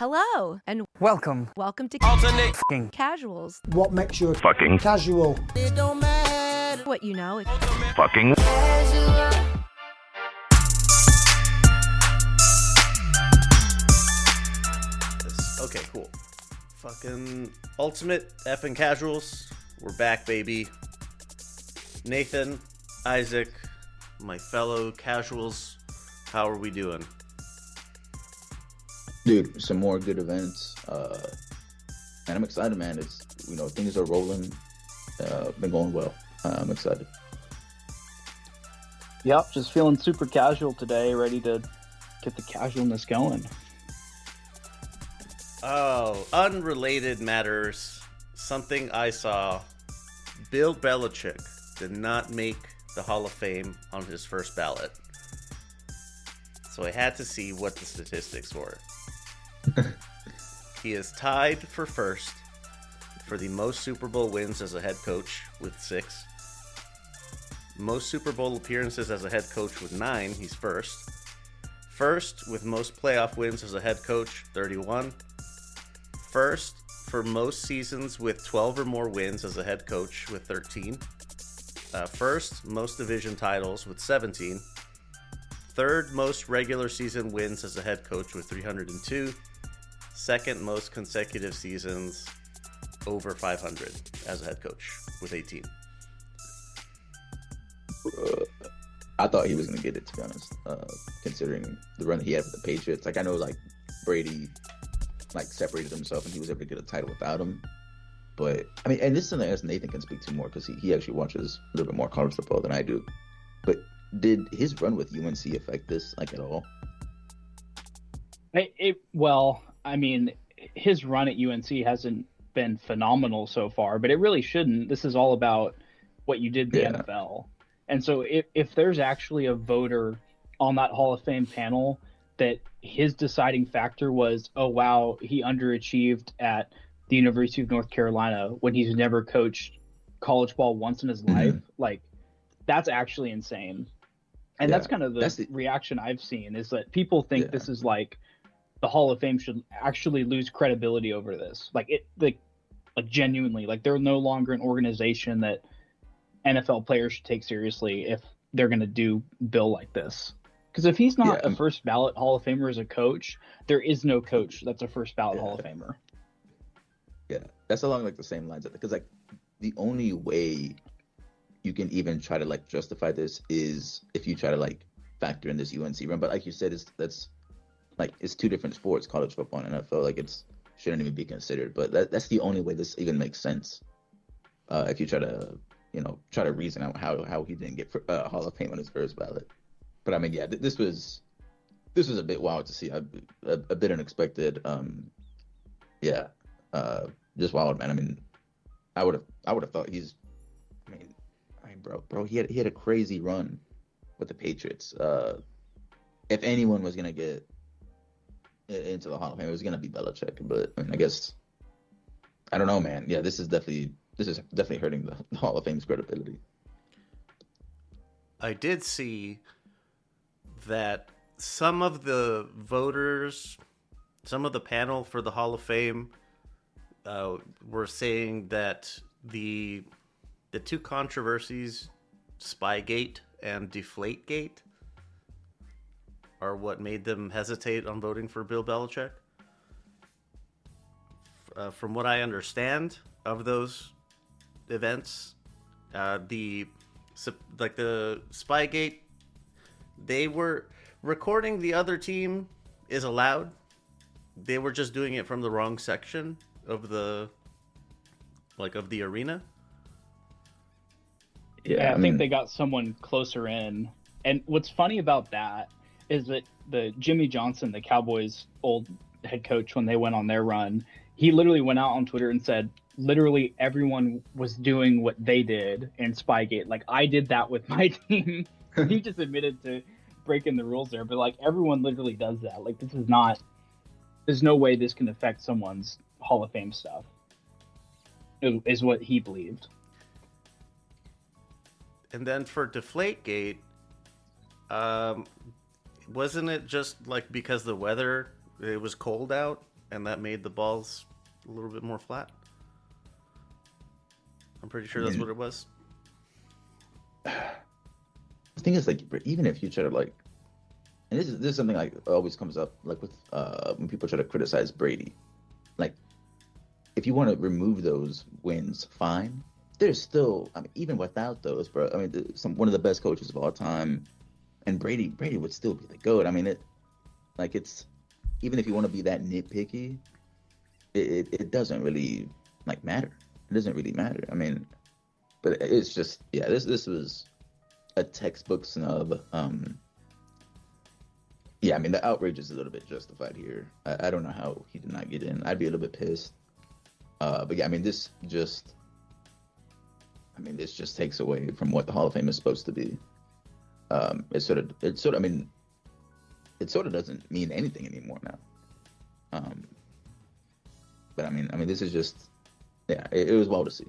Hello, and Welcome. welcome to Alternate fucking Casuals. What makes you Fucking casual? It don't matter. What you know. fucking Okay, cool. Fucking ultimate effing casuals. We're back, baby. Nathan, Isaac, my fellow casuals, how are we doing? Dude, some more good events. And I'm excited, man. It's, things are rolling. Been going well. I'm excited. Yep, just feeling super casual today, ready to get the casualness going. Oh, unrelated matters. Something I saw. Bill Belichick did not make the Hall of Fame on his first ballot. So I had to see what the statistics were. He is tied for first for the most Super Bowl wins as a head coach with 6. Most Super Bowl appearances as a head coach with 9. He's first. First with most playoff wins as a head coach, 31. First for most seasons with 12 or more wins as a head coach with 13. First most division titles with 17. Third most regular season wins as a head coach with 302. Second most consecutive seasons over 500 as a head coach with 18. I thought he was going to get it, to be honest, considering the run he had with the Patriots. I know, Brady, separated himself and he was able to get a title without him. But, and this is something else Nathan can speak to more because he actually watches a little bit more college football than I do. But did his run with UNC affect this, at all? His run at UNC hasn't been phenomenal so far, but it really shouldn't. This is all about what you did in the NFL. And so if there's actually a voter on that Hall of Fame panel that his deciding factor was, oh, wow, he underachieved at the University of North Carolina when he's never coached college ball once in his life, that's actually insane. And that's kind of the reaction I've seen, is that people think this is the Hall of Fame should actually lose credibility over this. Genuinely, they're no longer an organization that NFL players should take seriously if they're going to do Bill like this. Because if he's not a first ballot Hall of Famer as a coach, there is no coach that's a first ballot Hall of Famer. Yeah, that's along the same lines. Because the only way you can even try to justify this is if you try to factor in this UNC run. But like you said, it's two different sports, college football and NFL. It shouldn't even be considered. But that's the only way this even makes sense. If you try to reason out how he didn't get Hall of Fame on his first ballot. But this was a bit wild to see, a bit unexpected. Just wild, man. I would have thought he's. Bro, he had a crazy run with the Patriots. If anyone was gonna get into the Hall of Fame, it was gonna be Belichick. But I guess I don't know, man. Yeah, this is definitely hurting the Hall of Fame's credibility. I did see that some of the voters, some of the panel for the Hall of Fame, were saying that the two controversies, Spygate and Deflategate, are what made them hesitate on voting for Bill Belichick. From what I understand of those events, the Spygate, they were recording the other team is allowed. They were just doing it from the wrong section of the arena. Yeah, I think they got someone closer in. And what's funny about that is that the Jimmy Johnson, the Cowboys' old head coach, when they went on their run, he literally went out on Twitter and said, literally everyone was doing what they did in Spygate. I did that with my team. He just admitted to breaking the rules there, but everyone literally does that. This is not. There's no way this can affect someone's Hall of Fame stuff. Is what he believed. And then for Deflategate, wasn't it just because the weather, it was cold out and that made the balls a little bit more flat. I'm pretty sure that's what it was. The thing is, like, even if you try to like, and this is something like always comes up, like with when people try to criticize Brady, like, if you want to remove those wins, fine. There's still, I mean, even without those, bro. I mean, one of the best coaches of all time, and Brady would still be the GOAT. I mean, it's even if you want to be that nitpicky, it doesn't really like matter. It doesn't really matter. I mean, but it's just, yeah, this was a textbook snub. Yeah, I mean, the outrage is a little bit justified here. I don't know how he did not get in. I'd be a little bit pissed. But yeah, I mean, this just takes away from what the Hall of Fame is supposed to be. It sort of doesn't mean anything anymore now. But I mean, this is just, yeah, it was wild to see.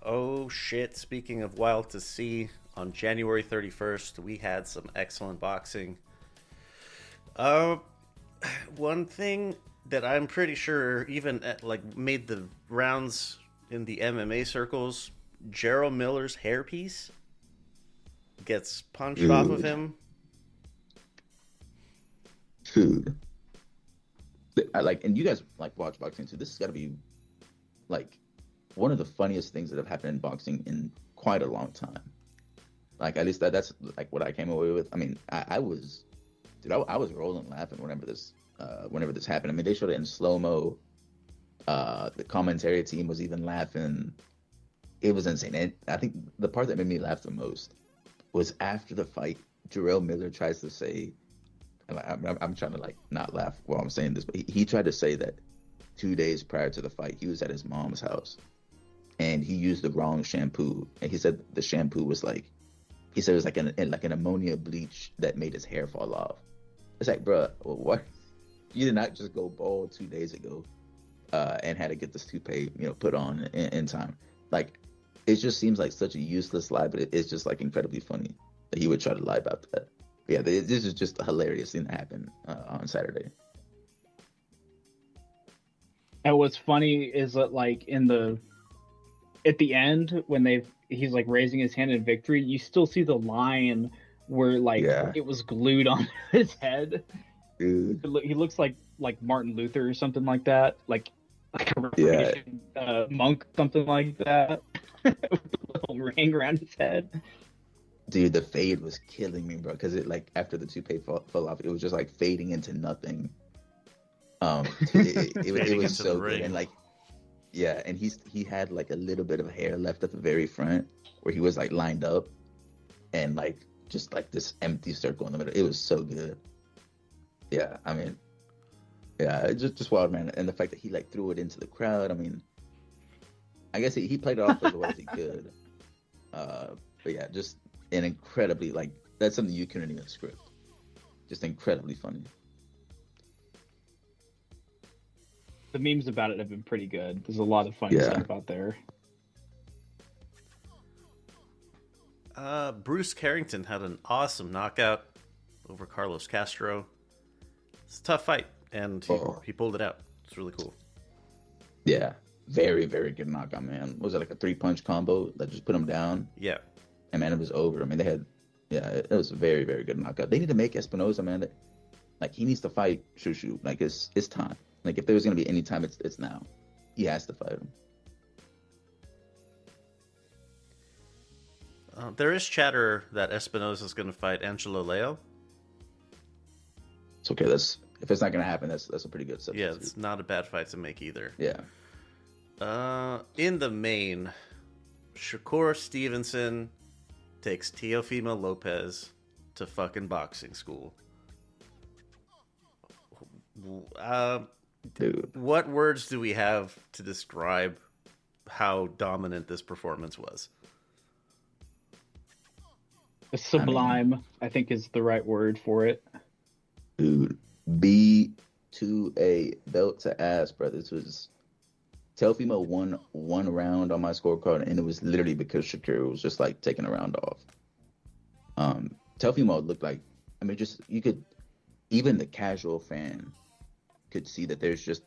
Oh shit! Speaking of wild to see, on January 31st, we had some excellent boxing. One thing that I'm pretty sure even made the rounds in the MMA circles, Jarrell Miller's hairpiece gets punched off of him. Dude. And you guys like watch boxing too. This has got to be like one of the funniest things that have happened in boxing in quite a long time. Like, at least that's like what I came away with. I mean, I was rolling laughing whenever this happened. I mean, they showed it in slow-mo. The commentary team was even laughing. It was insane. And I think the part that made me laugh the most was after the fight, Jarrell Miller tries to say, and I'm trying to like not laugh while I'm saying this, but he tried to say that 2 days prior to the fight, he was at his mom's house and he used the wrong shampoo. And he said the shampoo was like, he said it was like an ammonia bleach that made his hair fall off. It's like, bruh, what? You did not just go bald 2 days ago and had to get this toupee, put on in time. Like, it just seems like such a useless lie, but it's just like incredibly funny that he would try to lie about that. But yeah, this is just a hilarious thing that happened on Saturday. And what's funny is that like at the end when he's like raising his hand in victory, you still see the line where it was glued on his head. Dude. He looks like Martin Luther or something like that, like a Reformation monk, something like that, with a little ring around his head. Dude, the fade was killing me, bro, because it after the toupee fell off, it was just like fading into nothing. It was so good, and and he had like a little bit of hair left at the very front where he was like lined up, and just like this empty circle in the middle. It was so good. Yeah, I mean, yeah, just wild, man. And the fact that he threw it into the crowd. I mean, I guess he played it off as well as he could. But yeah, just an incredibly that's something you couldn't even script. Just incredibly funny. The memes about it have been pretty good. There's a lot of funny stuff out there. Bruce Carrington had an awesome knockout over Carlos Castro. It's a tough fight, and he pulled it out. It's really cool. Yeah, very, very good knockout, man. Was it like a 3-punch combo that just put him down? Yeah. And man, it was over. I mean, it was a very, very good knockout. They need to make Espinosa, man. He needs to fight Shushu. It's time. If there was going to be any time, it's now. He has to fight him. There is chatter that Espinosa is going to fight Angelo Leo. It's okay. If it's not going to happen, that's a pretty good substitute. Yeah, it's not a bad fight to make either. Yeah. In the main, Shakur Stevenson takes Teofimo Lopez to fucking boxing school. Dude, what words do we have to describe how dominant this performance was? Sublime, I think, is the right word for it. Dude, B2A, belt to ass, bro. This was Teofimo won one round on my scorecard, and it was literally because Shakur was just taking a round off. Teofimo looked like, I mean, just you could even the casual fan could see that there's just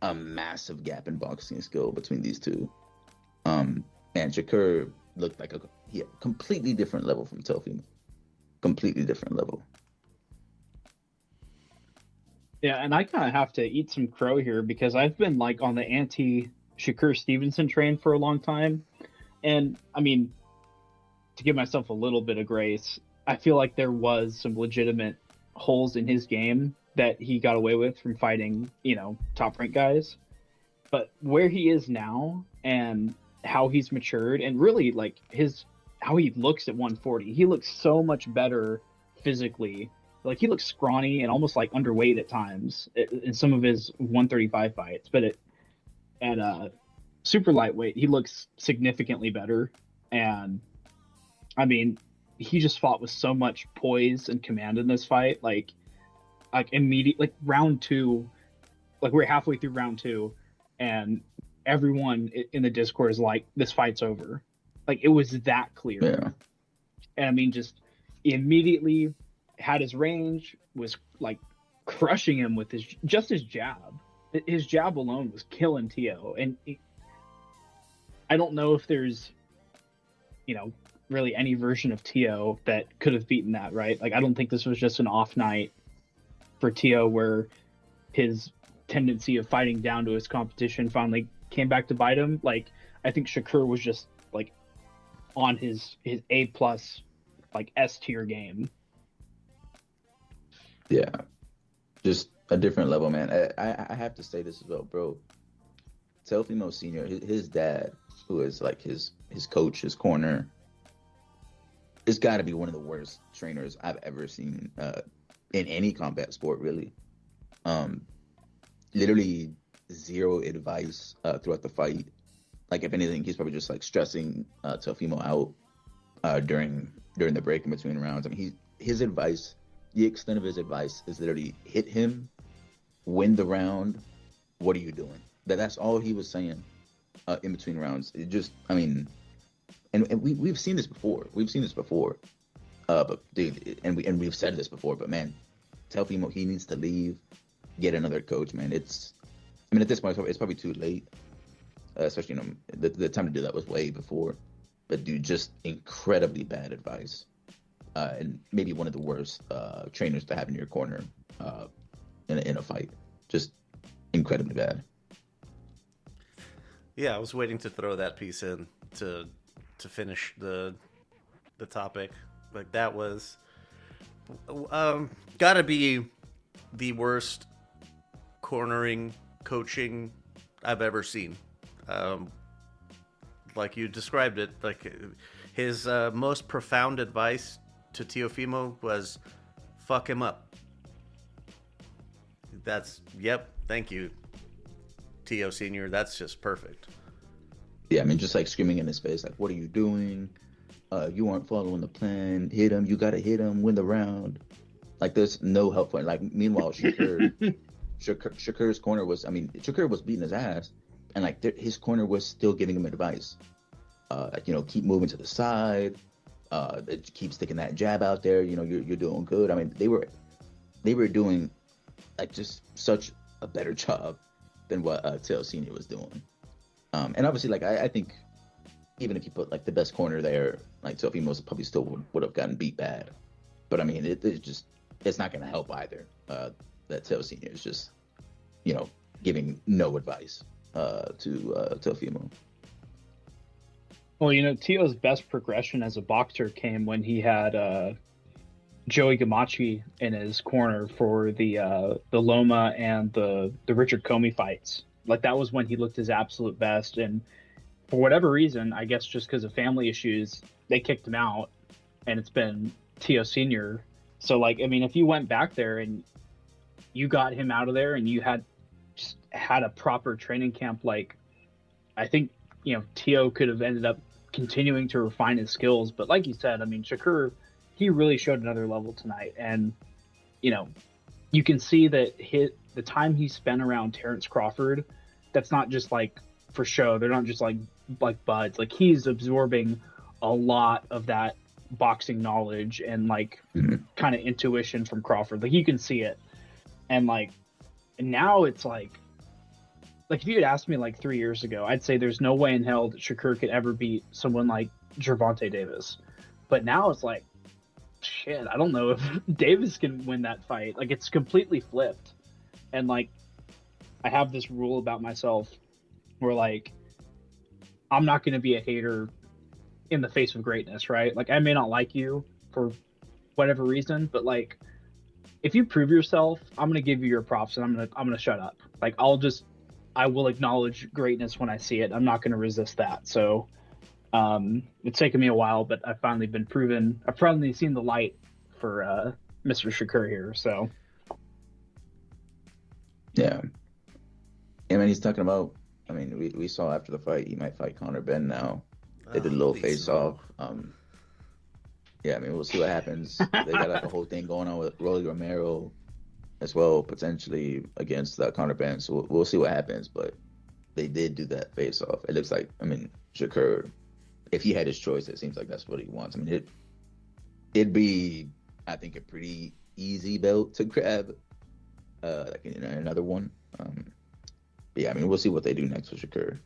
a massive gap in boxing skill between these two. And Shakur looked like a completely different level from Teofimo. Completely different level. Yeah, and I kind of have to eat some crow here because I've been like on the anti Shakur Stevenson train for a long time. And I mean, to give myself a little bit of grace, I feel like there was some legitimate holes in his game that he got away with from fighting, top rank guys. But where he is now and how he's matured and really like how he looks at 140, he looks so much better physically. Like he looks scrawny and almost like underweight at times in some of his 135 fights, but at super lightweight, he looks significantly better. And I mean, he just fought with so much poise and command in this fight. Like immediate, like round two, like we're halfway through round two, and everyone in the Discord is like, "This fight's over." Like it was that clear. Yeah. And I mean, just immediately had his range, was like crushing him with his jab. His jab alone was killing Tio. And I don't know if there's, really any version of Tio that could have beaten that, right? Like, I don't think this was just an off night for Tio where his tendency of fighting down to his competition finally came back to bite him. Like, I think Shakur was just like on his A plus, like S tier game. Yeah, just a different level, man. I have to say this as well, bro. Teofimo Sr., his dad, who is like his coach, his corner, it's got to be one of the worst trainers I've ever seen in any combat sport, really. Literally zero advice throughout the fight. Like, if anything, he's probably just like stressing Teofimo out during the break in between rounds. I mean, his advice. The extent of his advice is literally hit him, win the round. What are you doing? That's all he was saying in between rounds. It just, I mean, and we've seen this before. But dude, and we've said this before. But man, Teofimo, he needs to leave, get another coach. Man, at this point, it's probably too late. Especially, the time to do that was way before. But dude, just incredibly bad advice. And maybe one of the worst trainers to have in your corner in a fight. Just incredibly bad. Yeah, I was waiting to throw that piece in to finish the topic. Like, that was gotta be the worst cornering coaching I've ever seen. Like you described it, like his most profound advice to Teofimo was fuck him up. Thank you, Tio Senior. That's just perfect. Yeah, I mean, just like screaming in his face, like, what are you doing? You aren't following the plan. Hit him. You got to hit him. Win the round. Like, there's no help for it. Like, meanwhile, Shakur's corner was, I mean, Shakur was beating his ass, and like his corner was still giving him advice. Keep moving to the side. Keep sticking that jab out there. You're doing good. I mean, they were doing like just such a better job than what Teo Senior was doing. And obviously, like I think even if you put like the best corner there, like Teofimo probably still would have gotten beat bad. But I mean, it's not going to help either. That Teo Senior is just giving no advice to Teofimo. Well, Tio's best progression as a boxer came when he had Joey Gamachi in his corner for the Loma and the Richard Comey fights. Like, that was when he looked his absolute best. And for whatever reason, I guess just because of family issues, they kicked him out, and it's been Tio Senior. So, like, I mean, if you went back there and you got him out of there and you had a proper training camp, like, I think, Tio could have ended up continuing to refine his skills. But like you said, I mean, Shakur, he really showed another level tonight. And, you can see that the time he spent around Terrence Crawford, that's not just like for show. They're not just like buds. Like, he's absorbing a lot of that boxing knowledge and like kind of intuition from Crawford. Like, you can see it. And like now it's like if you had asked me like 3 years ago, I'd say there's no way in hell that Shakur could ever beat someone like Gervonta Davis. But now it's like, shit, I don't know if Davis can win that fight. Like, it's completely flipped. And like, I have this rule about myself where like, I'm not going to be a hater in the face of greatness, right? Like, I may not like you for whatever reason, but like, if you prove yourself, I'm going to give you your props and I'm going to shut up. Like, I will acknowledge greatness when I see it. I'm not going to resist that. So it's taken me a while, but I've finally been proven. I've finally seen the light for Mr. Shakur here. So Yeah. I mean, he's talking about. I mean, we saw after the fight he might fight Conor Benn now. They did a little face off. Yeah, I mean, we'll see what happens. They got like a whole thing going on with Rolly Romero as well, potentially against Conor Benn. So we'll see what happens. But they did do that face off. It looks like, I mean, Shakur, if he had his choice, it seems like that's what he wants. I mean, it'd be, I think, a pretty easy belt to grab, like another one. But yeah, I mean, we'll see what they do next with Shakur.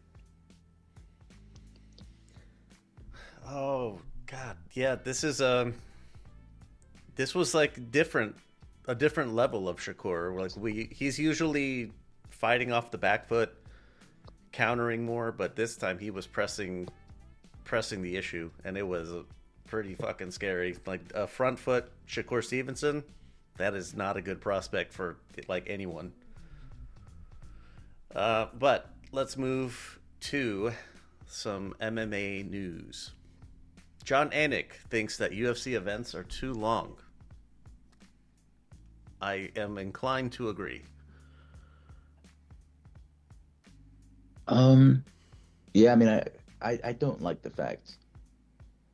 Oh God, yeah. This was like a different level of Shakur. Like he's usually fighting off the back foot, countering more, but this time he was pressing the issue, and it was pretty fucking scary. Like a front foot Shakur Stevenson, that is not a good prospect for like anyone. But let's move to some MMA news. John Anik thinks that UFC events are too long. I am inclined to agree. Yeah, I mean, I don't like the fact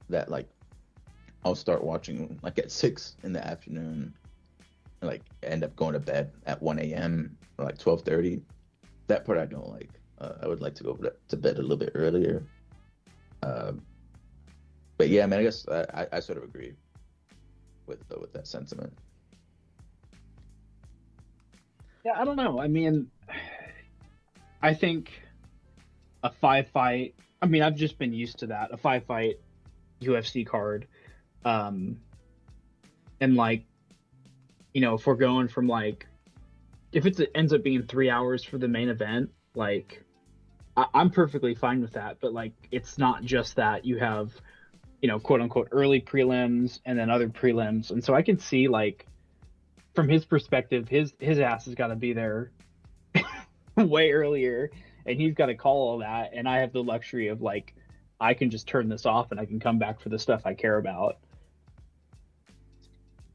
that like I'll start watching like at 6 in the afternoon, and, like end up going to bed at 1 a.m. or like 12:30. That part I don't like. I would like to go to bed a little bit earlier. But yeah, I mean, I guess I sort of agree with that sentiment. yeah, I don't know. I mean, I think a 5-fight. I mean, I've just been used to that. A 5-fight UFC card, and like, if we're going from like, if it ends up being 3 hours for the main event, like, I'm perfectly fine with that. But like, it's not just that. You have, quote unquote, early prelims and then other prelims, and so I can see like, from his perspective, his ass has got to be there way earlier, and he's got to call all that, and I have the luxury of like, I can just turn this off and I can come back for the stuff I care about.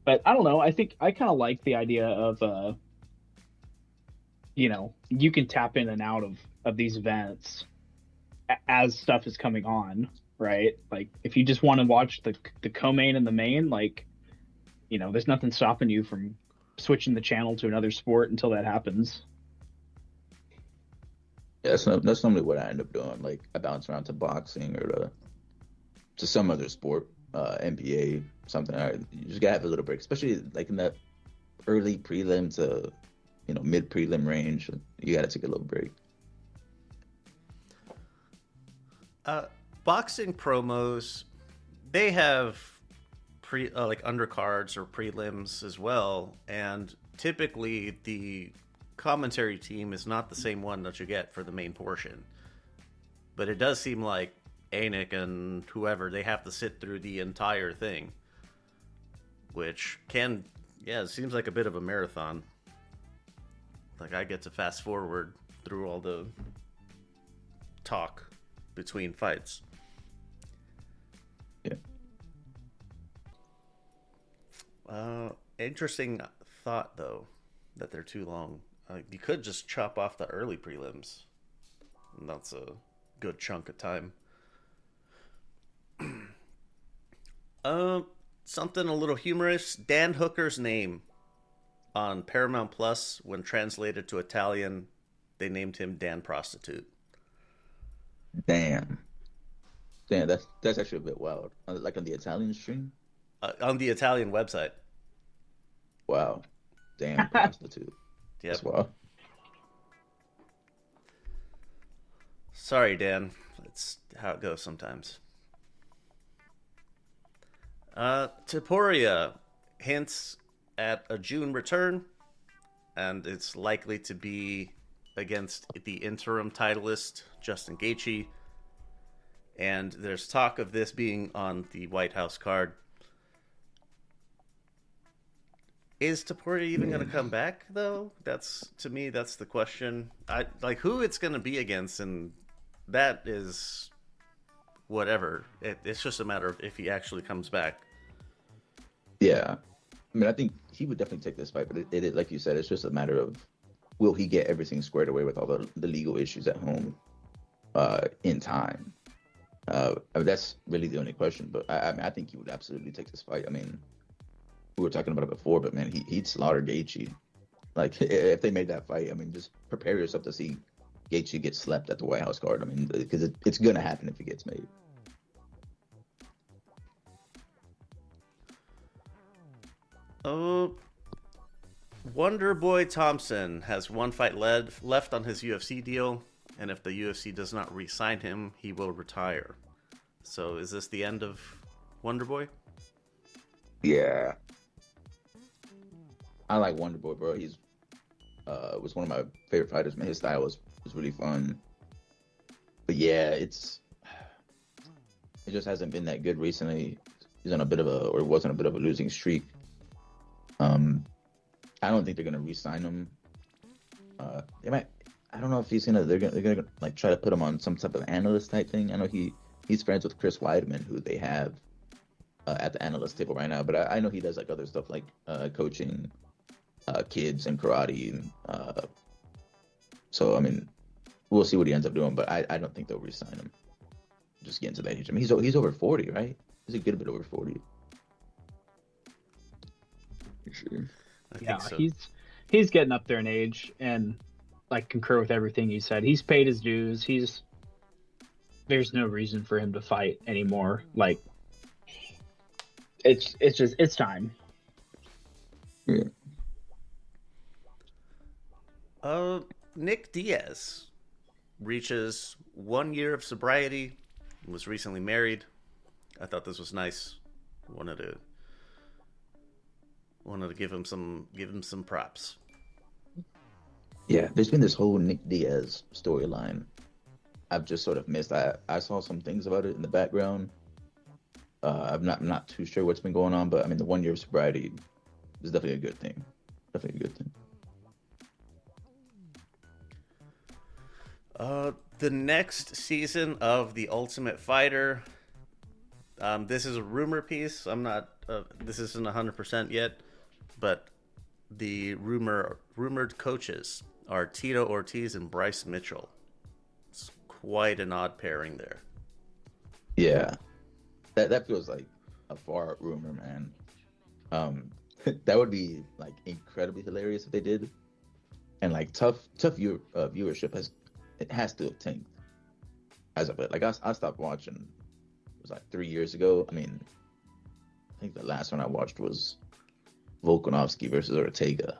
But I don't know, I think I kind of like the idea of you can tap in and out of these events as stuff is coming on, right? Like if you just want to watch the co-main and the main, like, there's nothing stopping you from switching the channel to another sport until that happens. Yeah, that's normally what I end up doing. Like I bounce around to boxing or to some other sport, NBA, something. You just gotta have a little break, especially like in that early prelim to mid prelim range. You gotta take a little break. Boxing promos, they have like undercards or prelims as well, and typically the commentary team is not the same one that you get for the main portion. But it does seem like Anik and whoever, they have to sit through the entire thing, which it seems like a bit of a marathon. Like I get to fast forward through all the talk between fights. Yeah. Interesting thought though, that they're too long. You could just chop off the early prelims, and that's a good chunk of time. Something a little humorous. Dan Hooker's name on Paramount Plus, when translated to Italian, they named him Dan Prostitute. Damn, that's actually a bit wild. Like on the Italian stream? On the Italian website. Wow. Damn prostitute. Yep. as well. Sorry, Dan. That's how it goes sometimes. Taporia hints at a June return, and it's likely to be against the interim titleist, Justin Gaethje. And there's talk of this being on the White House card. Is Taporia even going to come back, though? To me, that's the question. Who it's going to be against, and that is whatever. It's just a matter of if he actually comes back. Yeah. I mean, I think he would definitely take this fight, but it like you said, it's just a matter of will he get everything squared away with all the legal issues at home in time? I mean, that's really the only question. But I think he would absolutely take this fight. I mean, we were talking about it before, but man, he'd slaughter Gaethje. Like if they made that fight, I mean, just prepare yourself to see Gaethje get slept at the White House card. I mean, because it's gonna happen if it gets made. Oh, Wonder Boy Thompson has one fight left on his UFC deal, and if the UFC does not re-sign him, he will retire. So is this the end of Wonder Boy? Yeah. I like Wonder Boy, bro. He's was one of my favorite fighters. Man, his style was really fun. But yeah, it just hasn't been that good recently. He's on was on a bit of a losing streak. I don't think they're gonna re-sign him. They might. I don't know if they're gonna like try to put him on some type of analyst type thing. I know he's friends with Chris Weidman, who they have at the analyst table right now. But I know he does like other stuff like coaching kids and karate. So I mean, we'll see what he ends up doing. But I don't think they'll re-sign him. Just getting to that age. I mean, he's over 40, right? He's a good bit over 40. For sure. I Yeah, think so. he's getting up there in age, and like concur with everything you said. He's paid his dues. There's no reason for him to fight anymore. Like it's time. Yeah. Nick Diaz reaches 1 year of sobriety. Was recently married. I thought this was nice. Wanted to give him some props. Yeah, there's been this whole Nick Diaz storyline I've just sort of missed. I saw some things about it in the background. I'm not too sure what's been going on, but I mean the 1 year of sobriety is definitely a good thing. Definitely a good thing. The next season of The Ultimate Fighter. This is a rumor piece. I'm not. This isn't 100% yet, but the rumored coaches are Tito Ortiz and Bryce Mitchell. It's quite an odd pairing there. Yeah, that feels like a far out rumor, man. That would be like incredibly hilarious if they did, and like tough viewership has to have tanked as of it. Like I stopped watching. It was like 3 years ago. I mean, I think the last one I watched was Volkanovski versus Ortega.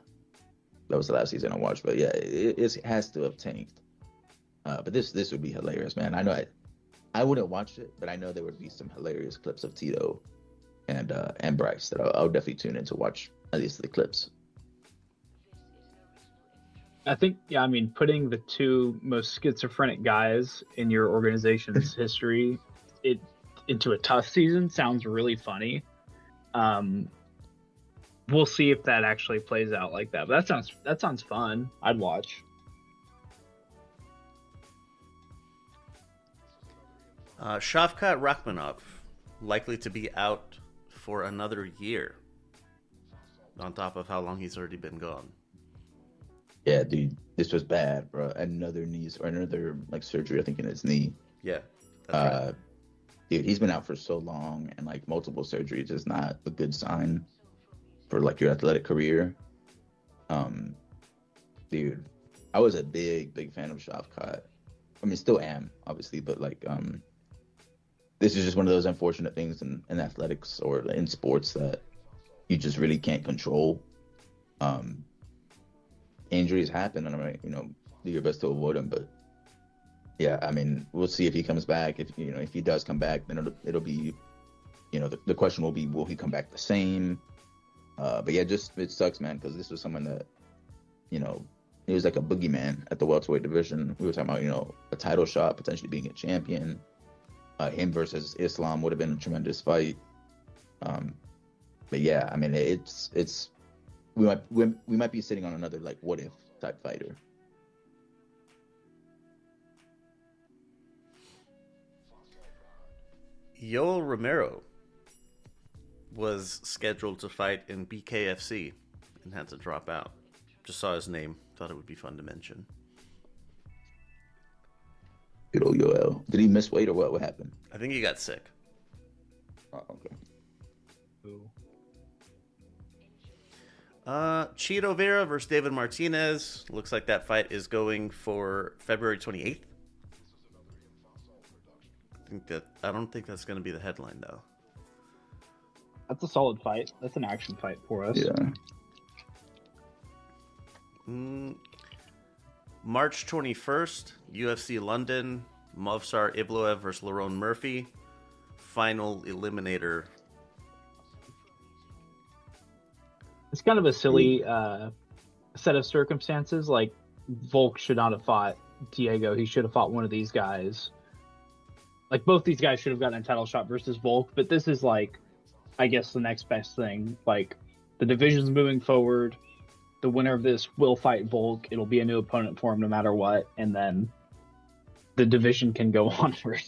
That was the last season I watched. But yeah, it has to have tanked. But this would be hilarious, man. I know I wouldn't watch it, but I know there would be some hilarious clips of Tito and Bryce that I'll definitely tune in to watch at least the clips. I think, yeah, I mean, putting the two most schizophrenic guys in your organization's history into a tough season sounds really funny. We'll see if that actually plays out like that. But that sounds fun. I'd watch. Shavkat Rakhmonov likely to be out for another year, on top of how long he's already been gone. Yeah, dude, this was bad, bro. Another like surgery, I think, in his knee. Yeah, that's right. Dude, he's been out for so long, and like multiple surgeries is not a good sign for like your athletic career. Dude, I was a big fan of Shavkat. I mean, still am, obviously, but like, this is just one of those unfortunate things in athletics or in sports that you just really can't control. injuries happen, and I'm like, do your best to avoid them. But yeah, I mean, we'll see if he comes back. If he does come back, then it'll be, the question will be, will he come back the same? But yeah, just it sucks, man, because this was someone that, he was like a boogeyman at the welterweight division. We were talking about, a title shot, potentially being a champion. Him versus Islam would have been a tremendous fight. But yeah, I mean, we might be sitting on another like what if type fighter. Yoel Romero was scheduled to fight in BKFC and had to drop out. Just saw his name. Thought it would be fun to mention. Good old Yoel. Did he miss weight or what? What happened? I think he got sick. Oh, okay. Ooh. Chito Vera versus David Martinez. Looks like that fight is going for February 28th. I don't think that's going to be the headline though. That's a solid fight. That's an action fight for us. Yeah. March 21st, UFC London. Movsar Evloev versus Lerone Murphy. Final eliminator. It's kind of a silly set of circumstances. Like, Volk should not have fought Diego. He should have fought one of these guys. Like, both these guys should have gotten a title shot versus Volk, but this is, like, I guess the next best thing. Like, the division's moving forward. The winner of this will fight Volk. It'll be a new opponent for him no matter what, and then the division can go onward.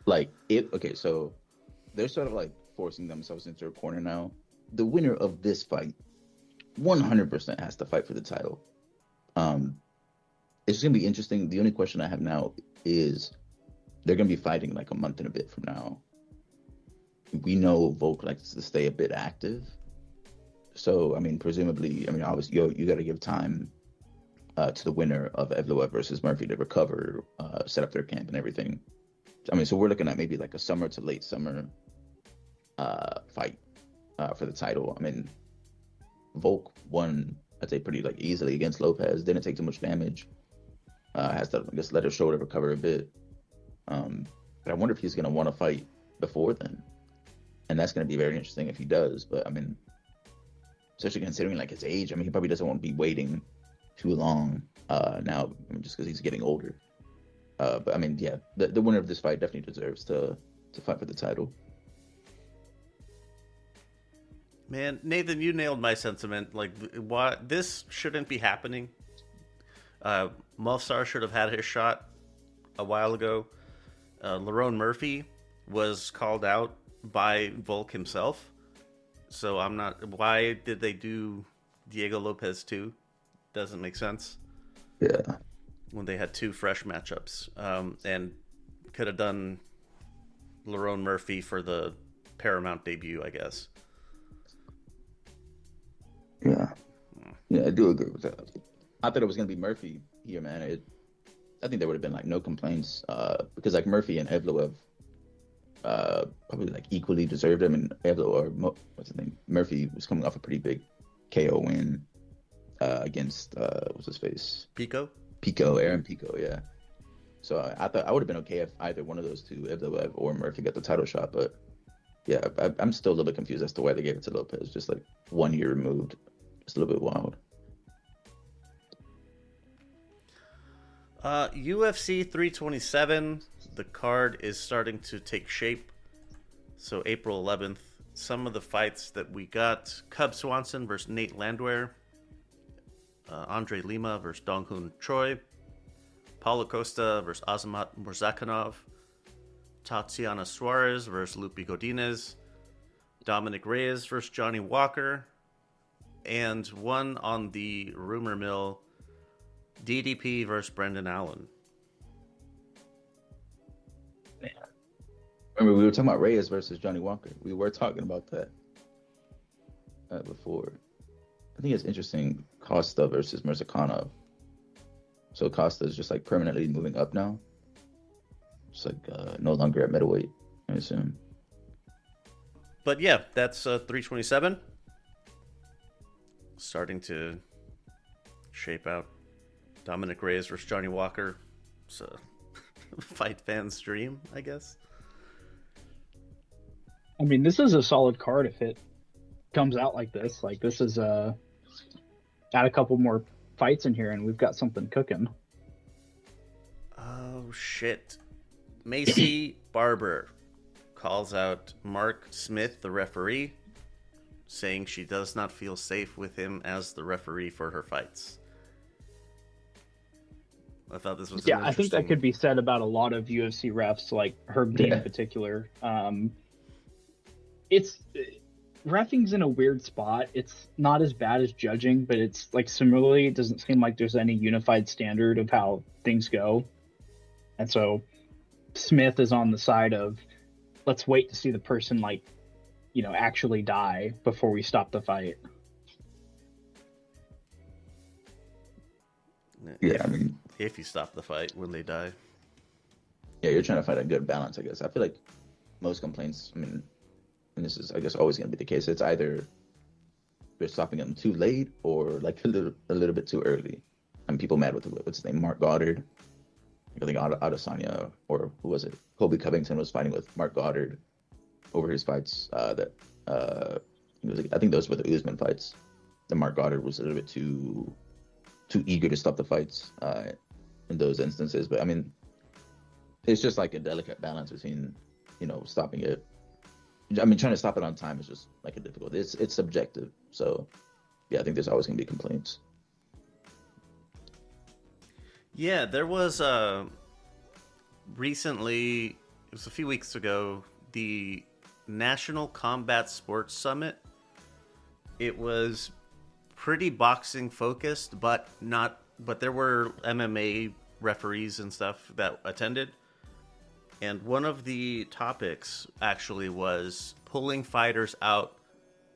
Like, so they're sort of, like, forcing themselves into a corner now. The winner of this fight 100% has to fight for the title. It's going to be interesting. The only question I have now is they're going to be fighting like a month and a bit from now. We know Volk likes to stay a bit active. So, I mean, presumably, obviously, you got to give time to the winner of Evloev versus Murphy to recover, set up their camp and everything. I mean, so we're looking at maybe like a summer to late summer fight for the title. I mean, Volk won, I'd say, pretty like easily against Lopez. Didn't take too much damage. Has to, I guess, let his shoulder recover a bit. But I wonder if he's going to want to fight before then. And that's going to be very interesting if he does. But I mean, especially considering like his age, I mean, he probably doesn't want to be waiting too long now, just because he's getting older. But I mean, yeah, the winner of this fight definitely deserves to fight for the title. Man, Nathan, you nailed my sentiment. Like, why this shouldn't be happening. Movsar should have had his shot a while ago. Lerone Murphy was called out by Volk himself. So I'm not... Why did they do Diego Lopez too? Doesn't make sense. Yeah. When they had two fresh matchups. And could have done Lerone Murphy for the Paramount debut, I guess. Yeah. Yeah, I do agree with that. I thought it was going to be Murphy here, man. I think there would have been like no complaints because like Murphy and Evloev probably like equally deserved him. And what's his name? Murphy was coming off a pretty big KO win against what's his face? Aaron Pico, yeah. So I thought I would have been okay if either one of those two, Evloev or Murphy, got the title shot. But yeah, I'm still a little bit confused as to why they gave it to Lopez. Just like 1 year removed, just a little bit wild. UFC 327, the card is starting to take shape. So April 11th, some of the fights that we got: Cub Swanson versus Nate Landwehr, Andre Lima versus Donghoon Choi, Paulo Costa versus Azamat Murzakanov, Tatiana Suarez versus Lupi Godinez, Dominic Reyes versus Johnny Walker, and one on the rumor mill, DDP versus Brendan Allen. Remember, we were talking about Reyes versus Johnny Walker. We were talking about that before. I think it's interesting. Costa versus Murzakanov. So Costa is just like permanently moving up now. It's like no longer at middleweight, I assume. But yeah, that's 327. starting to shape out. Dominic Reyes versus Johnny Walker. It's a fight fan's dream, I guess. I mean, this is a solid card if it comes out like this. Like, this is add a couple more fights in here, and we've got something cooking. Oh, shit. Macy Barber calls out Mark Smith, the referee, saying she does not feel safe with him as the referee for her fights. I thought this was I think that could be said about a lot of UFC refs, like Herb Dean in particular. It's reffing's in a weird spot. It's not as bad as judging, but it's like similarly, it doesn't seem like there's any unified standard of how things go. And so Smith is on the side of, let's wait to see the person, like, you know, actually die before we stop the fight. Yeah, I mean, if you stop the fight when they die. Yeah, you're trying to find a good balance, I guess. I feel like most complaints, I mean, and this is, I guess, always going to be the case, it's either we're stopping them too late or like a little bit too early. And people mad with what's his name, Mark Goddard. I think Adesanya, or who was it? Colby Covington was fighting with Mark Goddard over his fights. I think those were the Usman fights. The Mark Goddard was a little bit too eager to stop the fights in those instances. But I mean, it's just like a delicate balance between, you know, stopping it. I mean, trying to stop it on time is just like a difficult. It's subjective. So yeah, I think there's always going to be complaints. Yeah, there was recently, it was a few weeks ago, the National Combat Sports Summit. It was pretty boxing focused, but there were MMA referees and stuff that attended. And one of the topics actually was pulling fighters out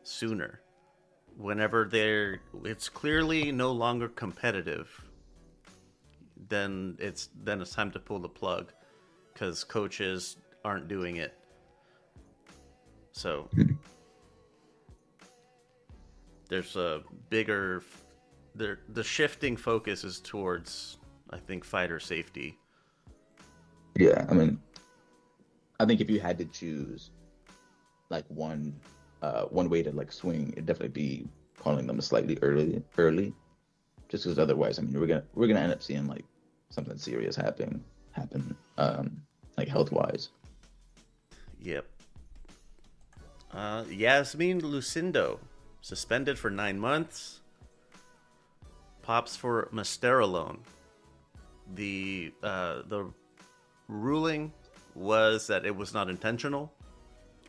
sooner. Whenever it's clearly no longer competitive, then it's time to pull the plug because coaches aren't doing it. So there's a bigger, the shifting focus is towards, I think, fighter safety. Yeah, I mean, I think if you had to choose like one way to like swing, it'd definitely be calling them slightly early, just because otherwise, I mean, we're gonna end up seeing like something serious happen, like health wise. Yep. Yasmin Lucindo suspended for 9 months. Pops for Masterolone. The ruling was that it was not intentional.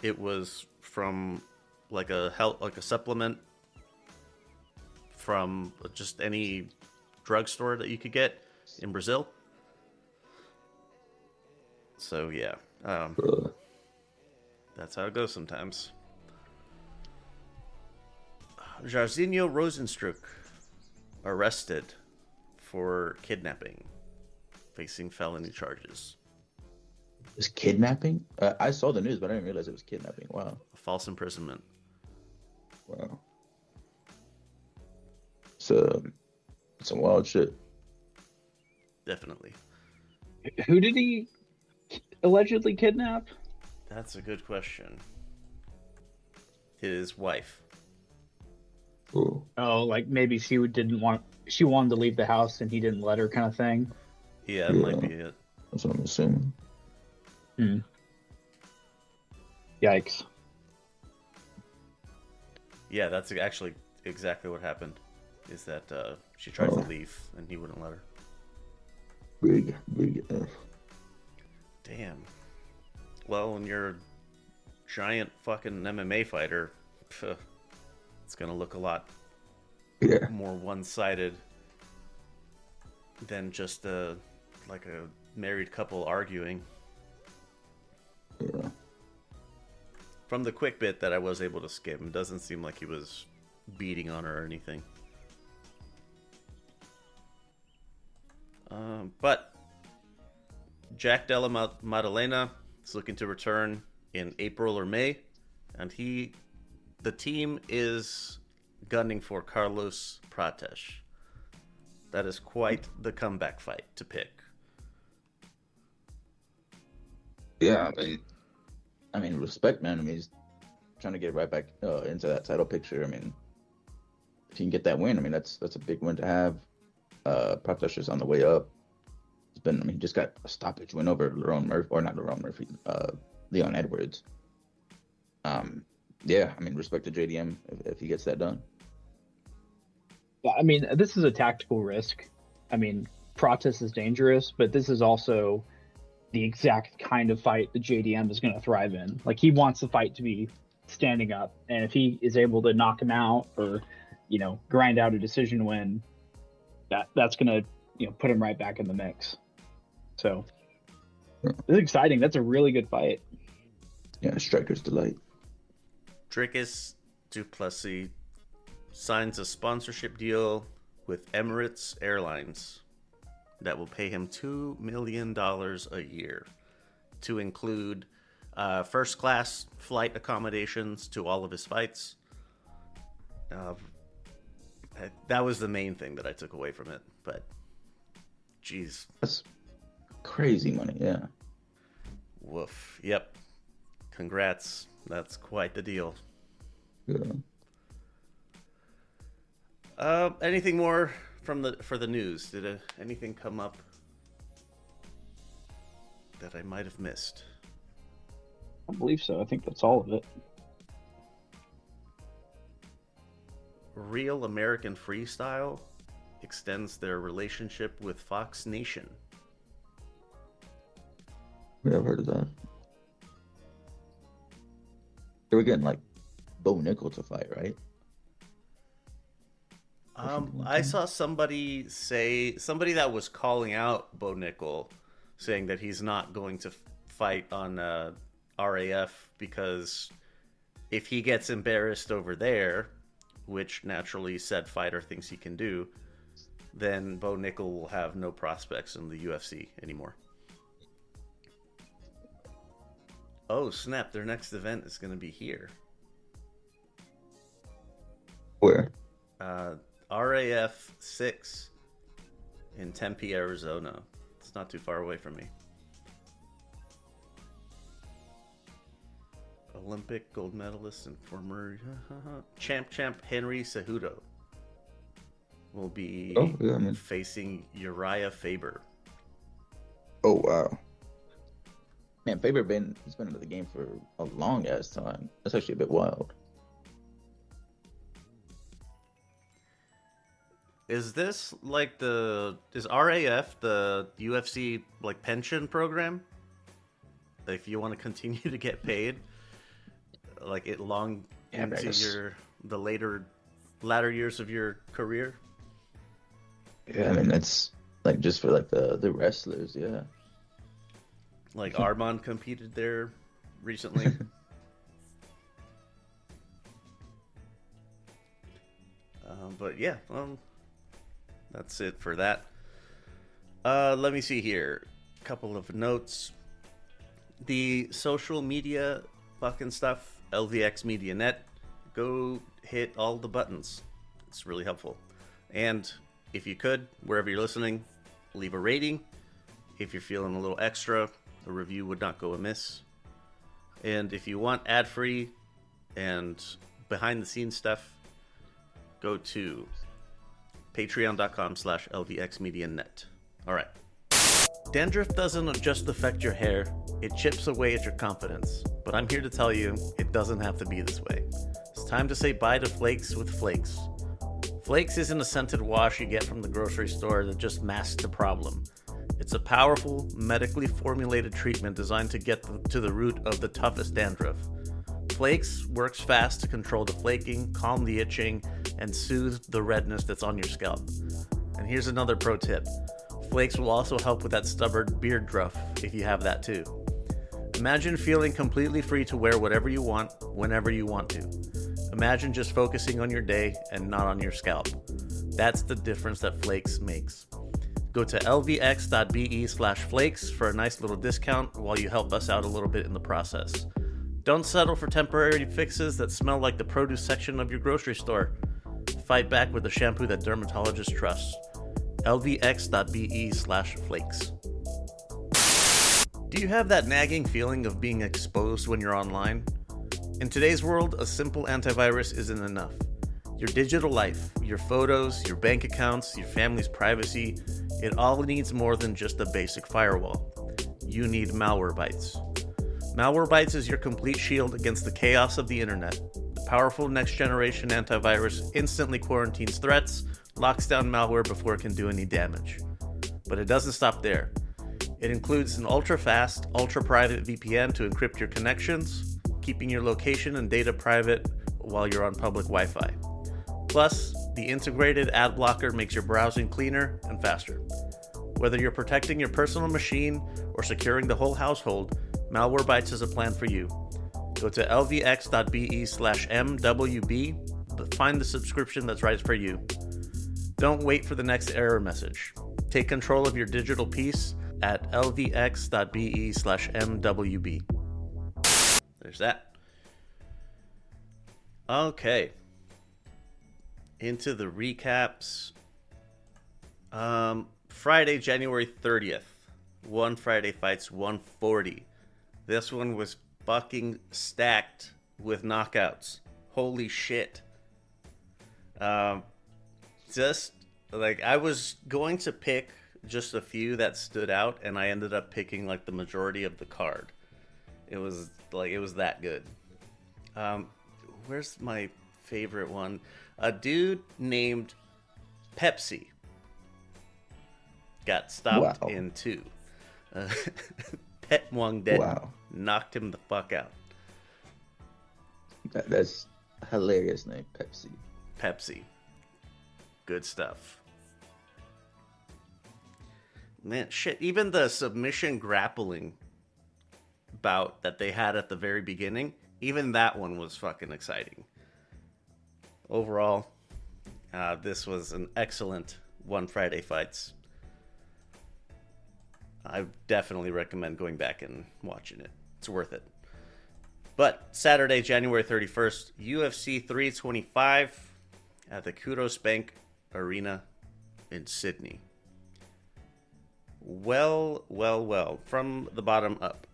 It was from like a supplement from just any drugstore that you could get in Brazil. So yeah, that's how it goes sometimes. Jairzinho Rosenstruck arrested for kidnapping, facing felony charges. Is kidnapping? I saw the news, but I didn't realize it was kidnapping. Wow. False imprisonment. Wow. It's some wild shit. Definitely. Who did he allegedly kidnap? That's a good question. His wife. Ooh. Oh, like maybe she wanted to leave the house and he didn't let her, kind of thing. Yeah, that might be it. That's what I'm assuming. Yikes. Yeah, that's actually exactly what happened. Is that she tried to leave and he wouldn't let her. Big F. Damn. Well, when you're a giant fucking MMA fighter, it's gonna look a lot more one-sided than just like a married couple arguing. Yeah. From the quick bit that I was able to skim, it doesn't seem like he was beating on her or anything. But Jack Della Maddalena is looking to return in April or May, and the team is gunning for Carlos Prates. That is quite the comeback fight to pick. Yeah, I mean, respect, man. I mean, he's trying to get right back into that title picture. I mean, if you can get that win, I mean, that's a big win to have. Prates is on the way up. He just got a stoppage win over Leon Edwards. Yeah, I mean, respect to JDM if he gets that done. Yeah, I mean, this is a tactical risk. I mean, Prates is dangerous, but this is also the exact kind of fight that JDM is going to thrive in. Like, he wants the fight to be standing up, and if he is able to knock him out or, grind out a decision win, that's going to, put him right back in the mix. So, this is exciting. That's a really good fight. Yeah, striker's delight. Dricus du Plessis signs a sponsorship deal with Emirates Airlines that will pay him $2 million a year to include first-class flight accommodations to all of his fights. That was the main thing that I took away from it, but geez. That's crazy money, yeah. Woof. Yep. Congrats. That's quite the deal. Yeah. Anything more for the news? Did anything come up that I might have missed? I believe so. I think that's all of it. Real American Freestyle extends their relationship with Fox Nation. Yeah, I've heard of that. They were getting Bo Nickel to fight, right? I saw somebody that was calling out Bo Nickel, saying that he's not going to fight on RAF because if he gets embarrassed over there, which naturally said fighter thinks he can do, then Bo Nickel will have no prospects in the UFC anymore. Oh snap! Their next event is going to be here. Where? RAF 6 in Tempe, Arizona. It's not too far away from me. Olympic gold medalist and former champ Henry Cejudo will be facing Uriah Faber. Oh wow. Man, Faber he's been into the game for a long ass time. That's actually a bit wild. Is this is RAF the UFC pension program? If you want to continue to get paid, into the latter years of your career? Yeah, I mean that's just for the wrestlers, yeah. Armand competed there recently. But yeah, that's it for that. Let me see here. A couple of notes. The social media fucking stuff, LVX Media Net. Go hit all the buttons. It's really helpful. And if you could, wherever you're listening, leave a rating. If you're feeling a little extra, a review would not go amiss. And if you want ad-free and behind-the-scenes stuff, go to patreon.com/lvxmedianet. All right. Dandruff doesn't just affect your hair, it chips away at your confidence. But I'm here to tell you, it doesn't have to be this way. It's time to say bye to Flakes with Flakes. Flakes isn't a scented wash you get from the grocery store that just masks the problem. It's a powerful, medically formulated treatment designed to get to the root of the toughest dandruff. Flakes works fast to control the flaking, calm the itching, and soothe the redness that's on your scalp. And here's another pro tip. Flakes will also help with that stubborn beard druff, if you have that too. Imagine feeling completely free to wear whatever you want, whenever you want to. Imagine just focusing on your day and not on your scalp. That's the difference that Flakes makes. Go to lvx.be/flakes for a nice little discount while you help us out a little bit in the process. Don't settle for temporary fixes that smell like the produce section of your grocery store. Fight back with the shampoo that dermatologists trust. lvx.be/flakes. Do you have that nagging feeling of being exposed when you're online? In today's world, a simple antivirus isn't enough. Your digital life, your photos, your bank accounts, your family's privacy, it all needs more than just a basic firewall. You need Malwarebytes. Malwarebytes is your complete shield against the chaos of the internet. The powerful next-generation antivirus instantly quarantines threats, locks down malware before it can do any damage. But it doesn't stop there. It includes an ultra-fast, ultra-private VPN to encrypt your connections, keeping your location and data private while you're on public Wi-Fi. Plus, the integrated ad blocker makes your browsing cleaner and faster. Whether you're protecting your personal machine or securing the whole household, Malwarebytes is a plan for you. Go to lvx.be/mwb to find the subscription that's right for you. Don't wait for the next error message. Take control of your digital peace at lvx.be/mwb. There's that. Okay. Into the recaps. Friday, January 30th. One Friday Fights 140. This one was fucking stacked with knockouts. Holy shit. Just, like, I was going to pick just a few that stood out, and I ended up picking, like, the majority of the card. It was that good. Where's my favorite one? A dude named Pepsi got stopped in 2. Pet Wong dead. Wow. Knocked him the fuck out. That's a hilarious name, Pepsi. Pepsi. Good stuff. Man, shit. Even the submission grappling bout that they had at the very beginning, even that one was fucking exciting. Overall, this was an excellent One Friday Fights. I definitely recommend going back and watching it. It's worth it. But Saturday, January 31st, UFC 325 at the Kudos Bank Arena in Sydney. Well. From the bottom up.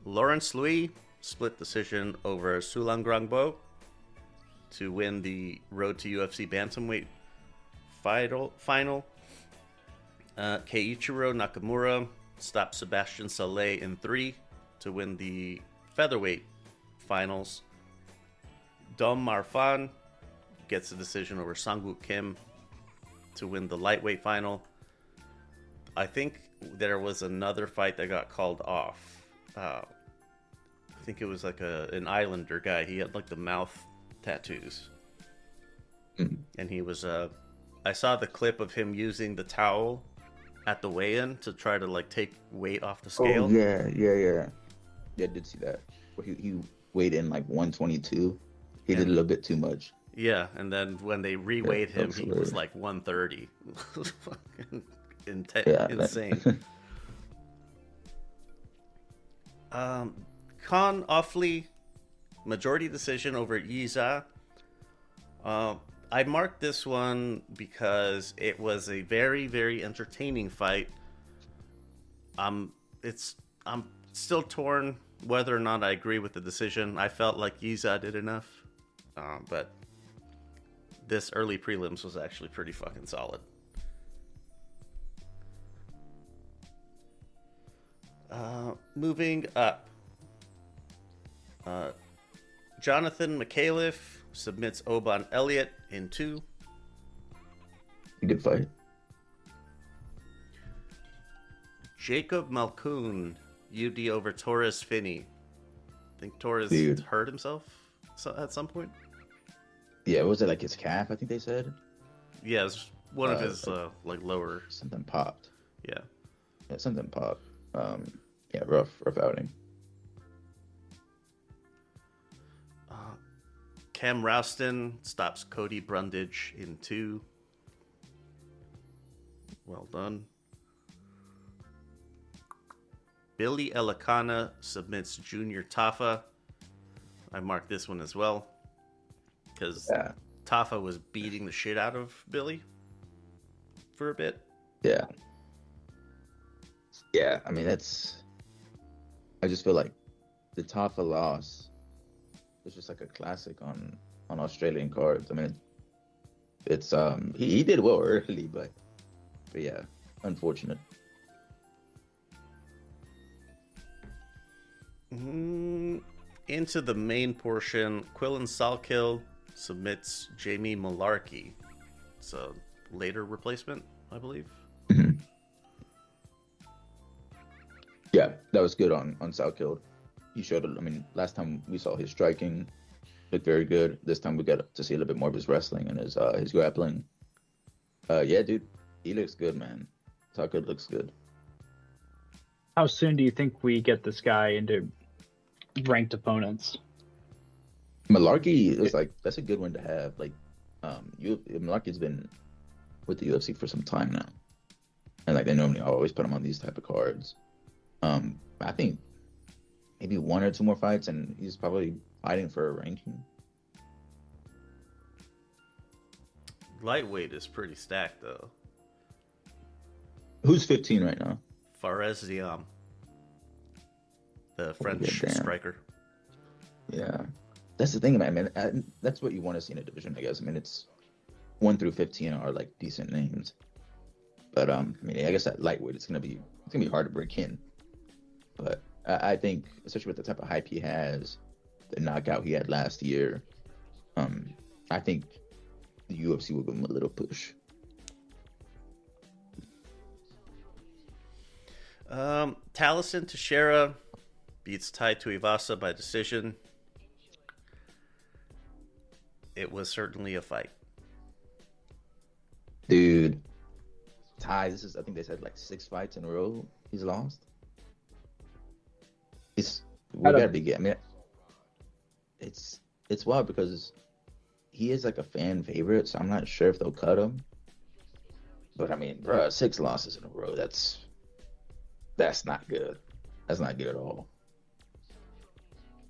Lawrence Louis split decision over Sulang Grangbo to win the Road to UFC Bantamweight final. Keiichiro Nakamura stopped Sebastian Saleh in 3 to win the Featherweight finals. Dom Marfan gets a decision over Sang-Woo Kim to win the lightweight final. I think there was another fight that got called off. I think it was like an Islander guy. He had like the mouth tattoos. And he was I saw the clip of him using the towel at the weigh-in to try to like take weight off the scale. Oh, yeah. Yeah, I did see that. Where he weighed in like 122. He did a little bit too much. Yeah, and then when they re-weighed him, he hilarious. was like 130. It was fucking insane. Khan Offley, majority decision over Yiza. I marked this one because it was a very, very entertaining fight. I'm still torn whether or not I agree with the decision. I felt like Yiza did enough, but this early prelims was actually pretty fucking solid. Moving up. Jonathan McAuliffe submits Oban Elliott in 2. Good fight. Jacob Malkoon, UD over Torres Finney. I think Torres hurt himself at some point. Yeah, what was it, like his calf, I think they said? Yeah, it was one of his like lower... Something popped. Yeah, something popped. Yeah, rough outing. Cam Rouston stops Cody Brundage in 2. Well done. Billy Elikana submits Junior Tafa. I marked this one as well because Tafa was beating the shit out of Billy for a bit. Yeah. Yeah, I mean, I just feel like the Tafa loss is just like a classic on Australian cards. I mean, it's he did well early, but yeah, unfortunate. Into the main portion, Quillen Salkill submits Jamie Malarkey. It's a later replacement, I believe. Mhm. Yeah, that was good on Salkill. He showed, I mean, last time we saw his striking looked very good. This time we got to see a little bit more of his wrestling and his grappling. Yeah, dude, he looks good, man. Salkill looks good. How soon do you think we get this guy into ranked opponents? Malarkey is like, that's a good one to have. Like, Malarkey's been with the UFC for some time now, and like they normally always put him on these type of cards. I think maybe 1 or 2 more fights, and he's probably fighting for a ranking. Lightweight is pretty stacked, though. Who's 15 right now? Fares Ziam, the French damn. striker. Yeah, that's the thing, man. That's what you want to see in a division, I guess. I mean, it's 1 through 15 are like decent names, but I mean, I guess at lightweight it's gonna be hard to break in. But I think, especially with the type of hype he has, the knockout he had last year, I think the UFC will give him a little push. Taliesin Teixeira beats Tai Tuivasa by decision. It was certainly a fight. Dude, I think they said like 6 fights in a row he's lost. We gotta be good. I mean, it's wild because he is like a fan favorite, so I'm not sure if they'll cut him. But I mean, bro, 6 losses in a row, that's not good. That's not good at all.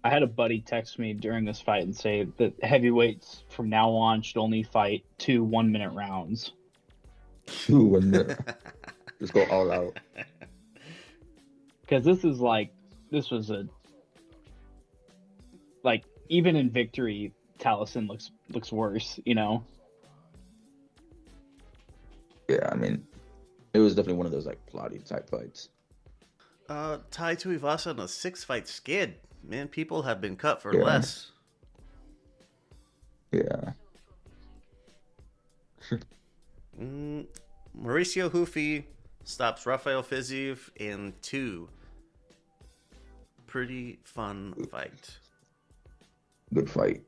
I had a buddy text me during this fight and say that heavyweights from now on should only fight 2 1-minute rounds. 2 1 minute. Just go all out. Because this was even in victory, Taliesin looks worse, you know? Yeah, I mean, it was definitely one of those like plotty type fights. Tai Tuivasa on a 6-fight skid. Man, people have been cut for less. Yeah. Mauricio Hufi stops Rafael Fiziev in 2. Pretty fun fight. Good fight.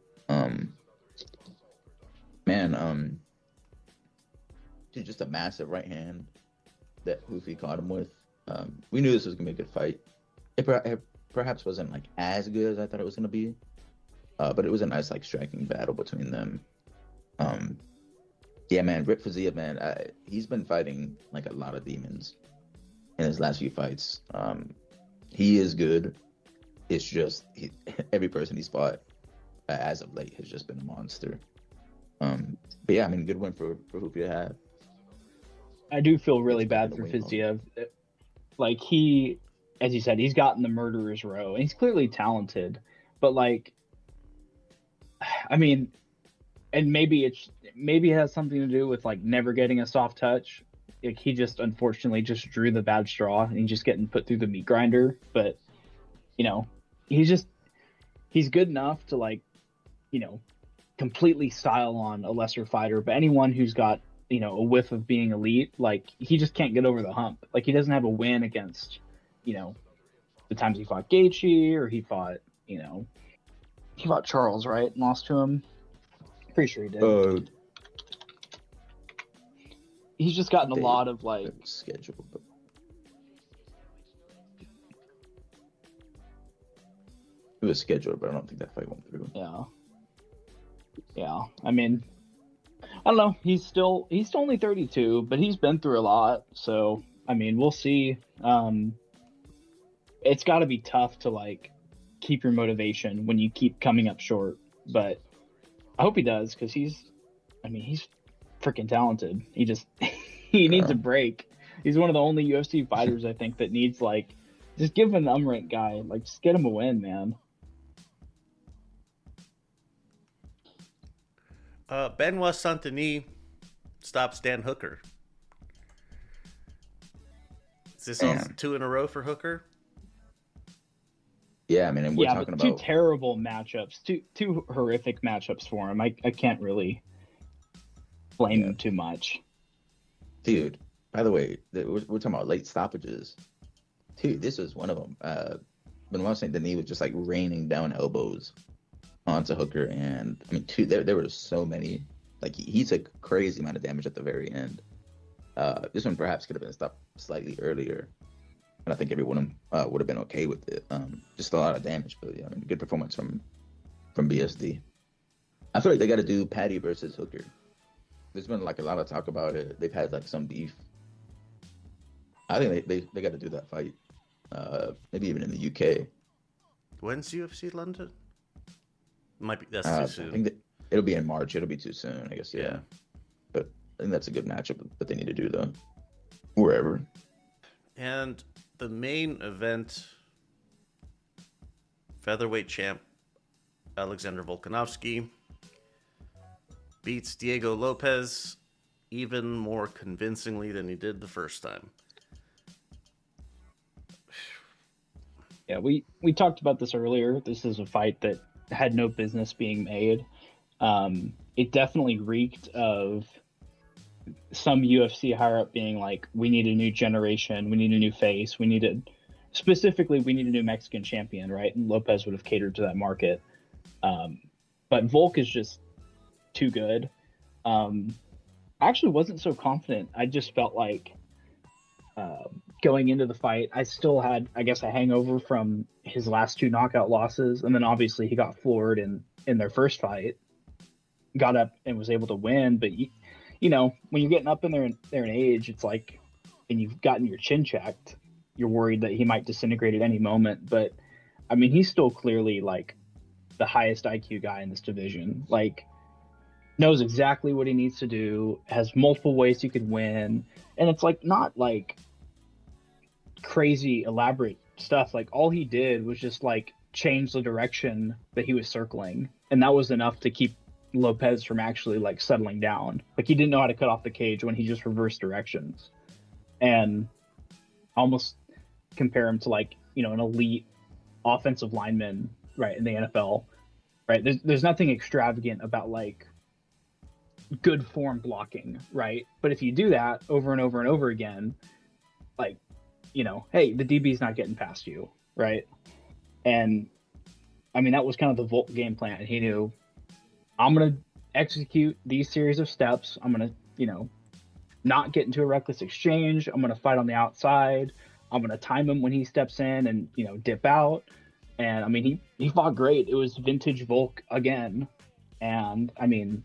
Just a massive right hand that Hufi caught him with. We knew this was gonna be a good fight. It perhaps wasn't like as good as I thought it was gonna be, but it was a nice like striking battle between them. Yeah, man, Rip Fiziev, man, he's been fighting like a lot of demons in his last few fights. He is good. It's just every person he's fought as of late has just been a monster. But yeah, I mean, good win for Hufi to have. I do feel really bad for Fiziev. Like, he, as you said, he's gotten the murderer's row, and he's clearly talented. But like, I mean, and maybe it has something to do with like never getting a soft touch. Like, he just unfortunately just drew the bad straw, and he's just getting put through the meat grinder. But you know, he's good enough to like, you know, completely style on a lesser fighter. But anyone who's got, you know, a whiff of being elite, like, he just can't get over the hump. Like, he doesn't have a win against, you know, the times he fought Gaethje, or he fought Charles, right, and lost to him. Pretty sure he did. He's just gotten a lot of like schedule. But... It was scheduled, but I don't think that fight went through. Yeah. I mean, I don't know. He's still only 32, but he's been through a lot. So, I mean, we'll see. It's got to be tough to like keep your motivation when you keep coming up short. But I hope he does, because he's I mean, he's freaking talented. He just he needs a break. He's one of the only UFC fighters I think that needs like just give an unranked guy like just get him a win, man. Benoit Saint-Denis stops Dan Hooker. Is this also 2 in a row for Hooker? Yeah, I mean, and we're talking but two about terrible matchups, two horrific matchups for him. I can't really blame him too much. Dude, by the way, we're talking about late stoppages. Dude, this was one of them. Benoit Saint-Denis was just like raining down elbows onto Hooker, and I mean, there were so many. Like he took crazy amount of damage at the very end. This one perhaps could have been stopped slightly earlier, and I think everyone would have been okay with it. Just a lot of damage, but yeah, I mean, good performance from BSD. I feel like they got to do Patty versus Hooker. There's been like a lot of talk about it. They've had like some beef. I think they got to do that fight. Maybe even in the UK. When's UFC London? Might be that's too soon. I think that it'll be in March. It'll be too soon, I guess. Yeah. But I think that's a good matchup that they need to do though. Wherever. And the main event, featherweight champ Alexander Volkanovski beats Diego Lopez even more convincingly than he did the first time. Yeah, we talked about this earlier. This is a fight that had no business being made. It definitely reeked of some UFC higher up being like, we need a new generation, we need a new face, we need a new Mexican champion, right? And Lopez would have catered to that market. But Volk is just too good. I actually wasn't so confident. I just felt like going into the fight, I still had, I guess, a hangover from his last 2 knockout losses, and then obviously he got floored in their first fight, got up and was able to win. But you know, when you're getting up in there in age, it's like, and you've gotten your chin checked, you're worried that he might disintegrate at any moment. But I mean, he's still clearly like the highest IQ guy in this division. Like, knows exactly what he needs to do, has multiple ways he could win, and it's like not like crazy elaborate stuff. Like, all he did was just like change the direction that he was circling, and that was enough to keep Lopez from actually like settling down. Like, he didn't know how to cut off the cage when he just reversed directions, and almost compare him to like, you know, an elite offensive lineman, right, in the NFL, right? There's nothing extravagant about like good form blocking, right? But if you do that over and over and over again, like, you know, hey, the DB's not getting past you, right? And I mean, that was kind of the Volt game plan. He knew, I'm going to execute these series of steps. I'm going to, you know, not get into a reckless exchange. I'm going to fight on the outside. I'm going to time him when he steps in and, you know, dip out. And I mean, he fought great. It was vintage Volk again. And I mean,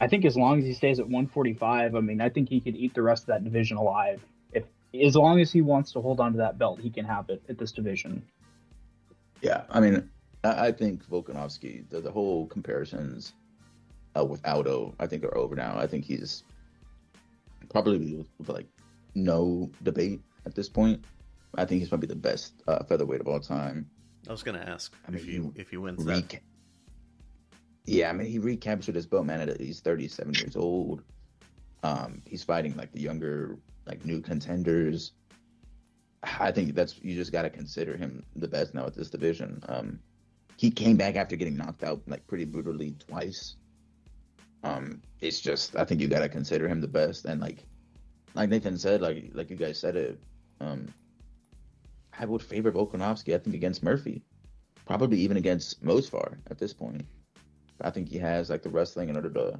I think as long as he stays at 145, I mean, I think he could eat the rest of that division alive. As long as he wants to hold on to that belt, he can have it at this division. Yeah, I mean, I think Volkanovski, the whole comparisons with Aldo, I think are over now. I think he's probably with like no debate at this point. I think he's probably the best featherweight of all time. I was going to ask if he wins that. Yeah, I mean, he recaptured his belt, man. He's 37 years old. He's fighting like the younger, like new contenders. I think you just got to consider him the best now at this division. He came back after getting knocked out like pretty brutally twice. It's just, I think you got to consider him the best. And like Nathan said, like you guys said it, I would favor Volkanovski, I think, against Murphy, probably even against Mosfar at this point. I think he has like the wrestling in order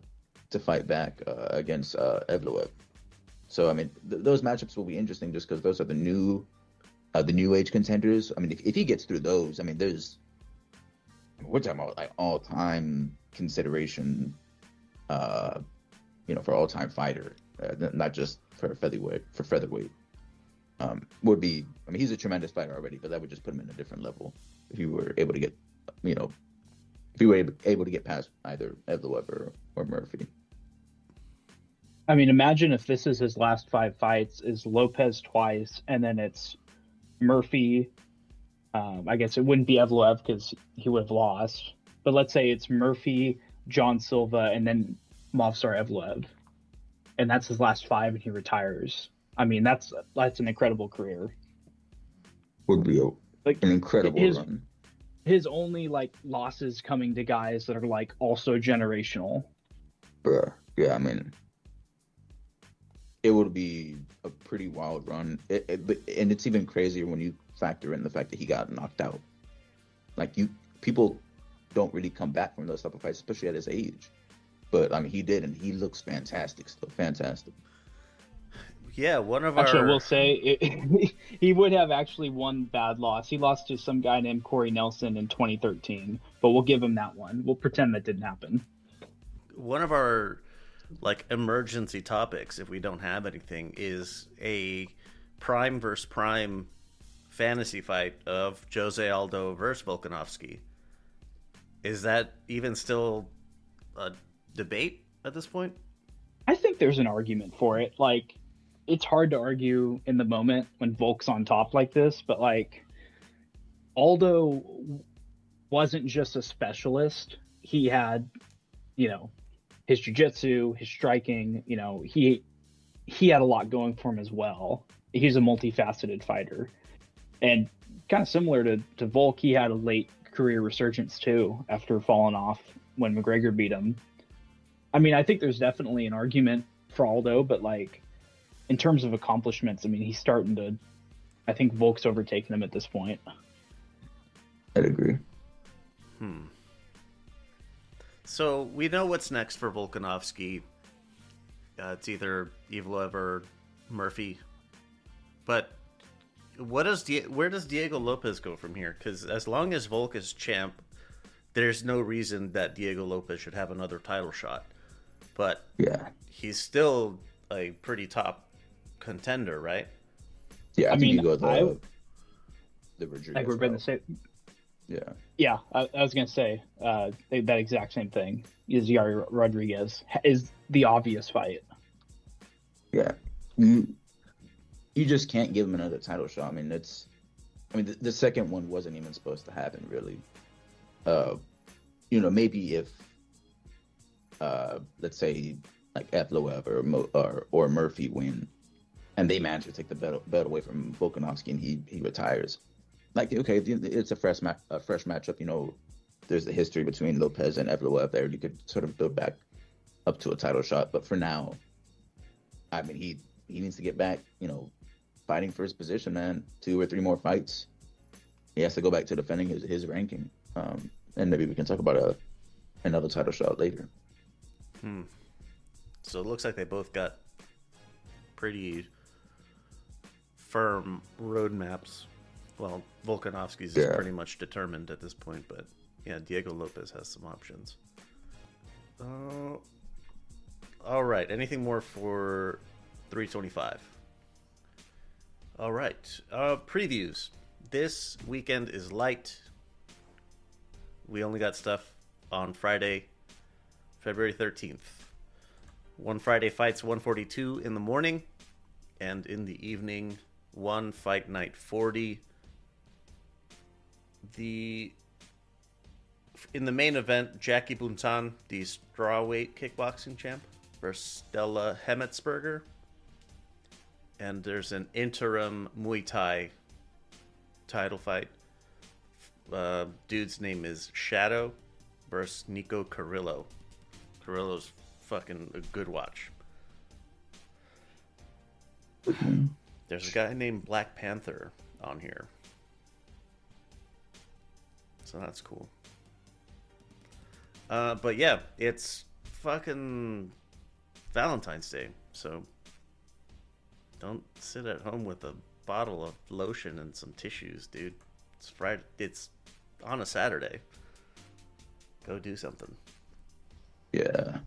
to fight back against Evloev. So I mean, those matchups will be interesting just because those are the new age contenders. I mean, if he gets through those, I mean, we're talking about like all time consideration, you know, for all time fighter, not just for featherweight. Would be, I mean, he's a tremendous fighter already, but that would just put him in a different level if you were able to get, you know, if you were able to get past either Evloev or Murphy. I mean, imagine if this is his last 5 fights, is Lopez twice, and then it's Murphy. I guess it wouldn't be Evloev because he would have lost. But let's say it's Murphy, John Silva, and then Movsar Evloev, and that's his last 5, and he retires. I mean, that's an incredible career. Would be Like an incredible run. His only like losses coming to guys that are like also generational. Bruh. Yeah, I mean, it would be a pretty wild run. And it's even crazier when you factor in the fact that he got knocked out. Like, people don't really come back from those type of fights, especially at his age. But I mean, he did, and he looks fantastic still. Fantastic. Yeah, Actually, I will say he would have actually one bad loss. He lost to some guy named Corey Nelson in 2013, but we'll give him that one. We'll pretend that didn't happen. One of our like emergency topics, if we don't have anything, is a prime versus prime fantasy fight of Jose Aldo versus Volkanovski. Is that even still a debate at this point? I think there's an argument for it. Like, it's hard to argue in the moment when Volk's on top like this, but like Aldo wasn't just a specialist. He had, his jiu-jitsu, his striking, he had a lot going for him as well. He's a multifaceted fighter. And kind of similar to Volk, he had a late career resurgence too after falling off when McGregor beat him. I mean, I think there's definitely an argument for Aldo, but like in terms of accomplishments, I mean, he's starting to, I think Volk's overtaken him at this point. I'd agree. So we know what's next for Volkanovski. It's either Evloev or Murphy. But where does Diego Lopez go from here? Because as long as Volk is champ, there's no reason that Diego Lopez should have another title shot. But yeah, he's still a pretty top contender, right? Yeah, I mean, you go the Rodriguez. Like we're going to say. Yeah, I was going to say that exact same thing. Is Yair Rodriguez is the obvious fight. Yeah, you just can't give him another title shot. I mean, the second one wasn't even supposed to happen, really. Maybe if let's say like Evloev or Murphy win, and they manage to take the belt away from Volkanovski, and he retires. Like, okay, it's a fresh matchup. There's the history between Lopez and Evloev there. You could sort of build back up to a title shot, but for now, I mean, he needs to get back. Fighting for his position, man. 2 or 3 more fights. He has to go back to defending his ranking, and maybe we can talk about another title shot later. So it looks like they both got pretty firm roadmaps. Well, Volkanovski's is pretty much determined at this point, but yeah, Diego Lopez has some options. All right. Anything more for 325? All right. Previews. This weekend is light. We only got stuff on Friday, February 13th. One Friday fights 142 in the morning, and in the evening, one Fight Night 40. In the main event, Jackie Buntan, the strawweight kickboxing champ, versus Stella Hemmetsberger. And there's an interim Muay Thai title fight. Dude's name is Shadow versus Nico Carrillo. Carrillo's fucking a good watch. There's a guy named Black Panther on here. So that's cool. But yeah, it's fucking Valentine's Day, so don't sit at home with a bottle of lotion and some tissues, dude. It's Friday. It's on a Saturday. Go do something. Yeah.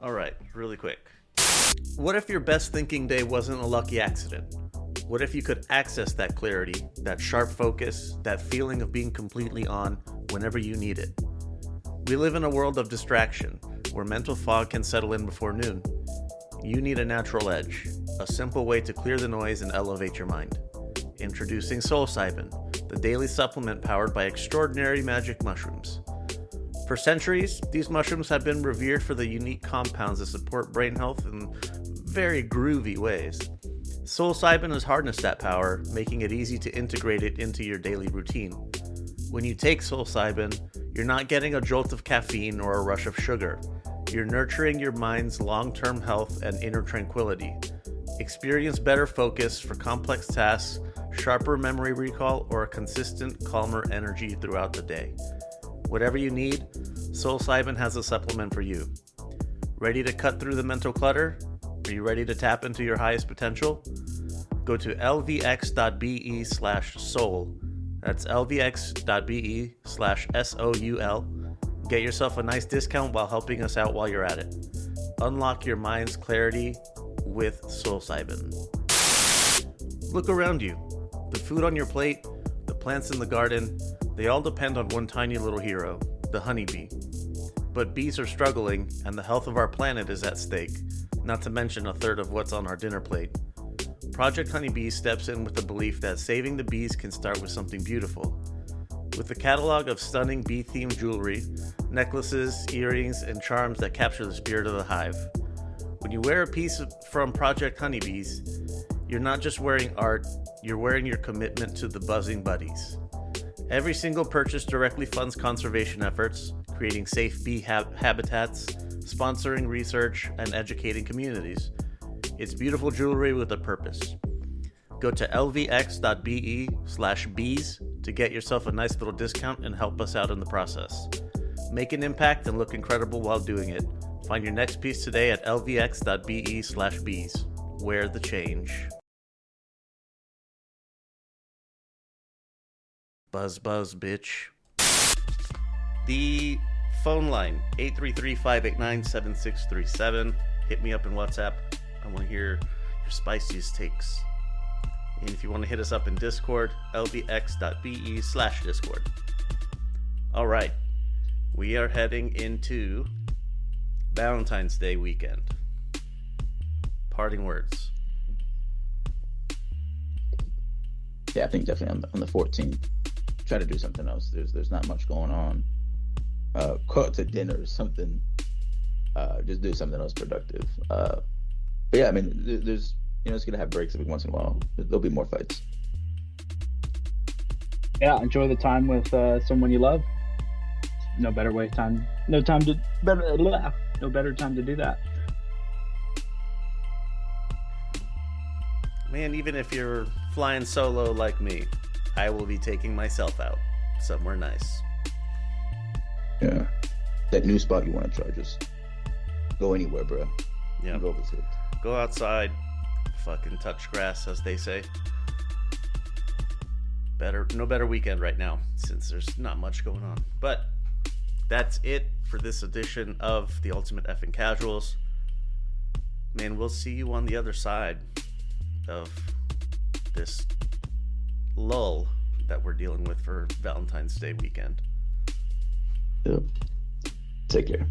All right, really quick. What if your best thinking day wasn't a lucky accident? What if you could access that clarity, that sharp focus, that feeling of being completely on whenever you need it? We live in a world of distraction, where mental fog can settle in before noon. You need a natural edge, a simple way to clear the noise and elevate your mind. Introducing psilocybin, the daily supplement powered by extraordinary magic mushrooms. For centuries, these mushrooms have been revered for the unique compounds that support brain health in very groovy ways. Psilocybin has harnessed that power, making it easy to integrate it into your daily routine. When you take psilocybin, you're not getting a jolt of caffeine or a rush of sugar. You're nurturing your mind's long-term health and inner tranquility. Experience better focus for complex tasks, sharper memory recall, or a consistent, calmer energy throughout the day. Whatever you need, psilocybin has a supplement for you. Ready to cut through the mental clutter? Are you ready to tap into your highest potential? Go to lvx.be/soul. That's lvx.be/soul. Get yourself a nice discount while helping us out while you're at it. Unlock your mind's clarity with psilocybin. Look around you. The food on your plate, the plants in the garden, they all depend on one tiny little hero, the honeybee. But bees are struggling, and the health of our planet is at stake, not to mention a third of what's on our dinner plate. Project Honeybee steps in with the belief that saving the bees can start with something beautiful. With a catalog of stunning bee-themed jewelry, necklaces, earrings, and charms that capture the spirit of the hive. When you wear a piece from Project Honeybees, you're not just wearing art, you're wearing your commitment to the buzzing buddies. Every single purchase directly funds conservation efforts, creating safe bee habitats, sponsoring research, and educating communities. It's beautiful jewelry with a purpose. Go to lvx.be/bees to get yourself a nice little discount and help us out in the process. Make an impact and look incredible while doing it. Find your next piece today at lvx.be/bees. Wear the change. Buzz, buzz, bitch. The phone line, 833-589-7637. Hit me up in WhatsApp. I want to hear your spiciest takes. And if you want to hit us up in Discord, lvx.be/discord. All right. We are heading into Valentine's Day weekend. Parting words. Yeah, I think definitely on the 14th. Try to do something else. There's not much going on. Go out to dinner or something. Just do something else productive. But yeah, I mean, there's it's gonna have breaks every once in a while. There'll be more fights. Yeah, enjoy the time with someone you love. No better time to do that. Man, even if you're flying solo like me, I will be taking myself out somewhere nice. Yeah. That new spot you want to try, just go anywhere, bro. Yeah. Go visit. Go outside, fucking touch grass, as they say. No better weekend right now, since there's not much going on. But that's it for this edition of the Ultimate Effing Casuals. Man, we'll see you on the other side of this lull that we're dealing with for Valentine's Day weekend. Yep. Take care.